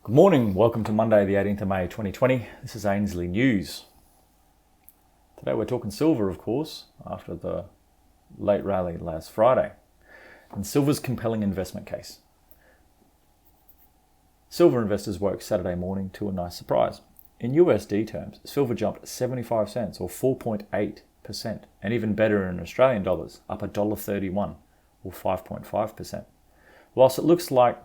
Good morning, welcome to Monday the 18th of May 2020. This is Ainsley News. Today we're talking silver, of course, after the late rally last Friday. And silver's compelling investment case. Silver investors woke Saturday morning to a nice surprise. In USD terms, silver jumped 75 cents or 4.8%, and even better in Australian dollars, up $1.31 or 5.5%. Whilst it looks like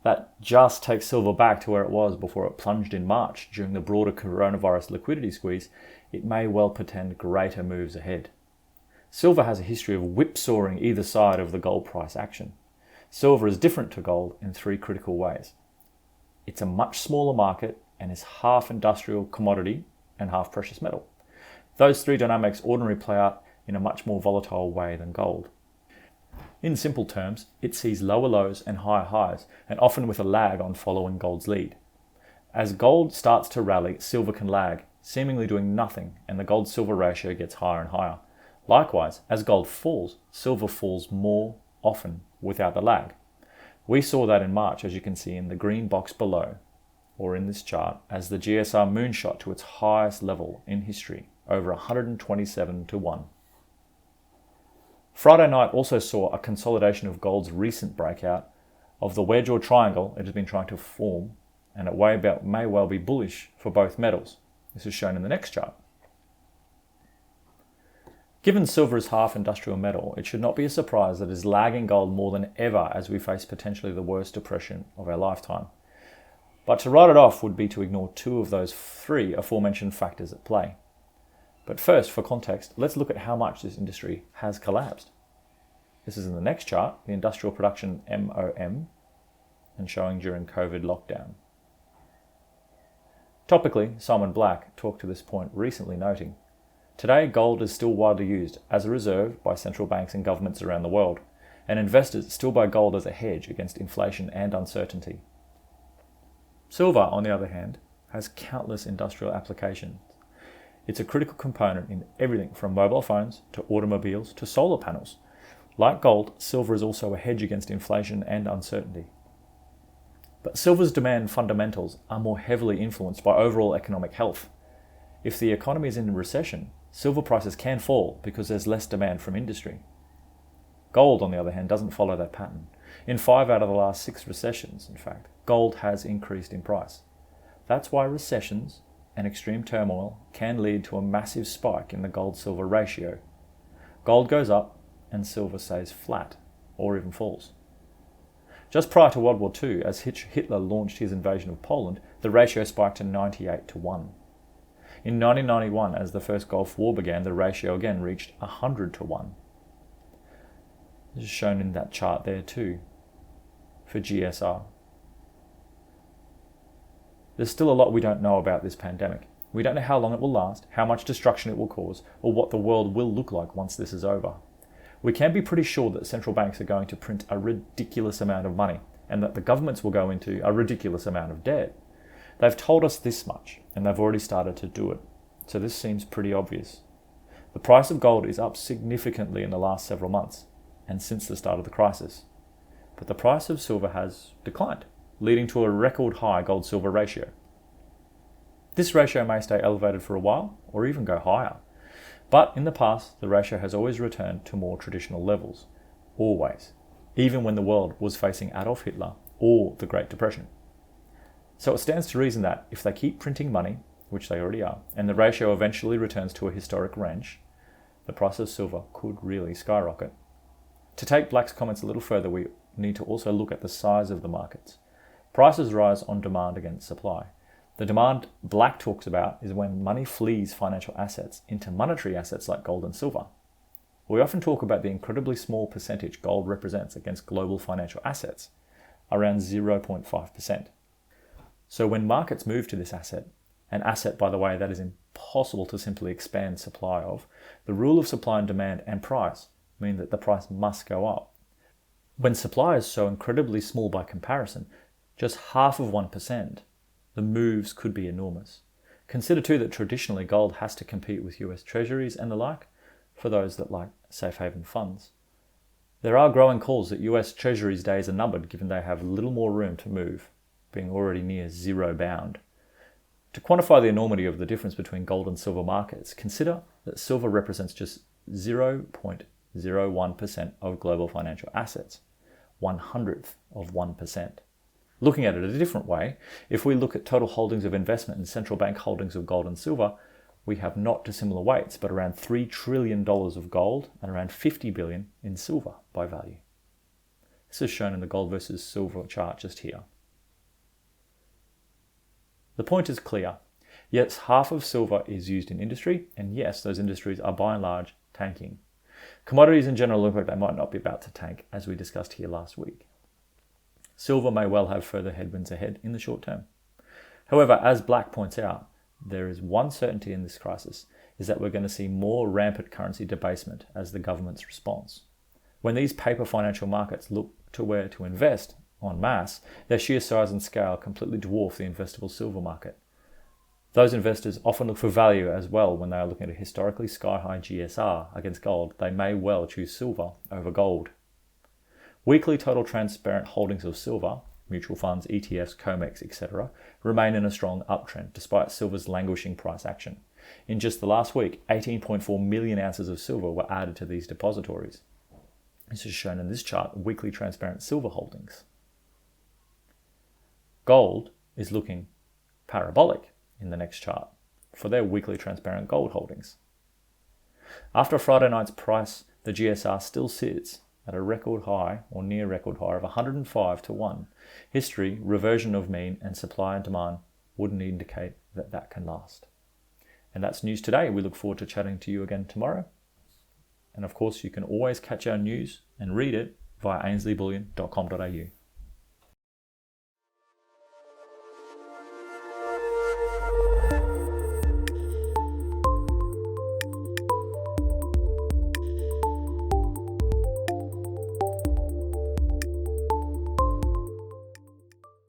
that just takes silver back to where it was before it plunged in March during the broader coronavirus liquidity squeeze, it may well portend greater moves ahead. Silver has a history of whipsawing either side of the gold price action. Silver is different to gold in three critical ways. It's a much smaller market and is half industrial commodity and half precious metal. Those three dynamics ordinarily play out in a much more volatile way than gold. In simple terms, it sees lower lows and higher highs, and often with a lag on following gold's lead. As gold starts to rally, silver can lag, seemingly doing nothing, and the gold-silver ratio gets higher and higher. Likewise, as gold falls, silver falls more often without the lag. We saw that in March, as you can see in the green box below, or in this chart, as the GSR moonshot to its highest level in history, over 127 to 1. Friday night also saw a consolidation of gold's recent breakout of the wedge or triangle it has been trying to form, and it may well be bullish for both metals. This is shown in the next chart. Given silver is half industrial metal, it should not be a surprise that it is lagging gold more than ever as we face potentially the worst depression of our lifetime. But to write it off would be to ignore two of those three aforementioned factors at play. But first, for context, let's look at how much this industry has collapsed. This is in the next chart, the industrial production MOM, and showing during COVID lockdown. Topically, Simon Black talked to this point recently, noting, "Today, gold is still widely used as a reserve by central banks and governments around the world, and investors still buy gold as a hedge against inflation and uncertainty. Silver, on the other hand, has countless industrial applications. It's a critical component in everything from mobile phones to automobiles to solar panels. Like gold, silver is also a hedge against inflation and uncertainty. But silver's demand fundamentals are more heavily influenced by overall economic health. If the economy is in recession, silver prices can fall because there's less demand from industry. Gold, on the other hand, doesn't follow that pattern. In 5 out of the last 6 recessions, in fact, gold has increased in price. That's why recessions and extreme turmoil can lead to a massive spike in the gold-silver ratio. Gold goes up and silver stays flat, or even falls. Just prior to World War II, as Hitler launched his invasion of Poland, the ratio spiked to 98 to 1. In 1991, as the First Gulf War began, the ratio again reached 100 to 1. This is shown in that chart there too, for GSR. There's still a lot we don't know about this pandemic. We don't know how long it will last, how much destruction it will cause, or what the world will look like once this is over. We can be pretty sure that central banks are going to print a ridiculous amount of money, and that the governments will go into a ridiculous amount of debt. They've told us this much, and they've already started to do it. So this seems pretty obvious. The price of gold is up significantly in the last several months, and since the start of the crisis. But the price of silver has declined, leading to a record high gold-silver ratio. This ratio may stay elevated for a while, or even go higher. But in the past, the ratio has always returned to more traditional levels. Always. Even when the world was facing Adolf Hitler or the Great Depression. So it stands to reason that if they keep printing money, which they already are, and the ratio eventually returns to a historic range, the price of silver could really skyrocket. To take Black's comments a little further, we need to also look at the size of the markets. Prices rise on demand against supply. The demand Black talks about is when money flees financial assets into monetary assets like gold and silver. We often talk about the incredibly small percentage gold represents against global financial assets, around 0.5%. So when markets move to this asset, an asset, by the way, that is impossible to simply expand supply of, the rule of supply and demand and price mean that the price must go up. When supply is so incredibly small by comparison, just half of 1%, the moves could be enormous. Consider too that traditionally gold has to compete with US treasuries and the like, for those that like safe haven funds. There are growing calls that US treasuries' days are numbered given they have little more room to move being already near zero bound. To quantify the enormity of the difference between gold and silver markets, consider that silver represents just 0.01% of global financial assets, 1/100th of 1%. Looking at it a different way, if we look at total holdings of investment and central bank holdings of gold and silver, we have not dissimilar weights, but around $3 trillion of gold and around 50 billion in silver by value. This is shown in the gold versus silver chart just here. The point is clear. Yes, half of silver is used in industry, and yes, those industries are by and large tanking. Commodities in general look like they might not be about to tank, as we discussed here last week. Silver may well have further headwinds ahead in the short term. However, as Black points out, there is one certainty in this crisis, is that we're going to see more rampant currency debasement as the government's response. When these paper financial markets look to where to invest en masse, their sheer size and scale completely dwarf the investable silver market. Those investors often look for value as well when they are looking at a historically sky-high GSR against gold. They may well choose silver over gold. Weekly total transparent holdings of silver, mutual funds, ETFs, COMEX, etc., remain in a strong uptrend despite silver's languishing price action. In just the last week, 18.4 million ounces of silver were added to these depositories. This is shown in this chart, weekly transparent silver holdings. Gold is looking parabolic in the next chart for their weekly transparent gold holdings. After Friday night's price, the GSR still sits at a record high or near record high of 105 to 1. History, reversion of mean, and supply and demand wouldn't indicate that that can last. And that's news today. We look forward to chatting to you again tomorrow. And of course, you can always catch our news and read it via ainslieybullion.com.au.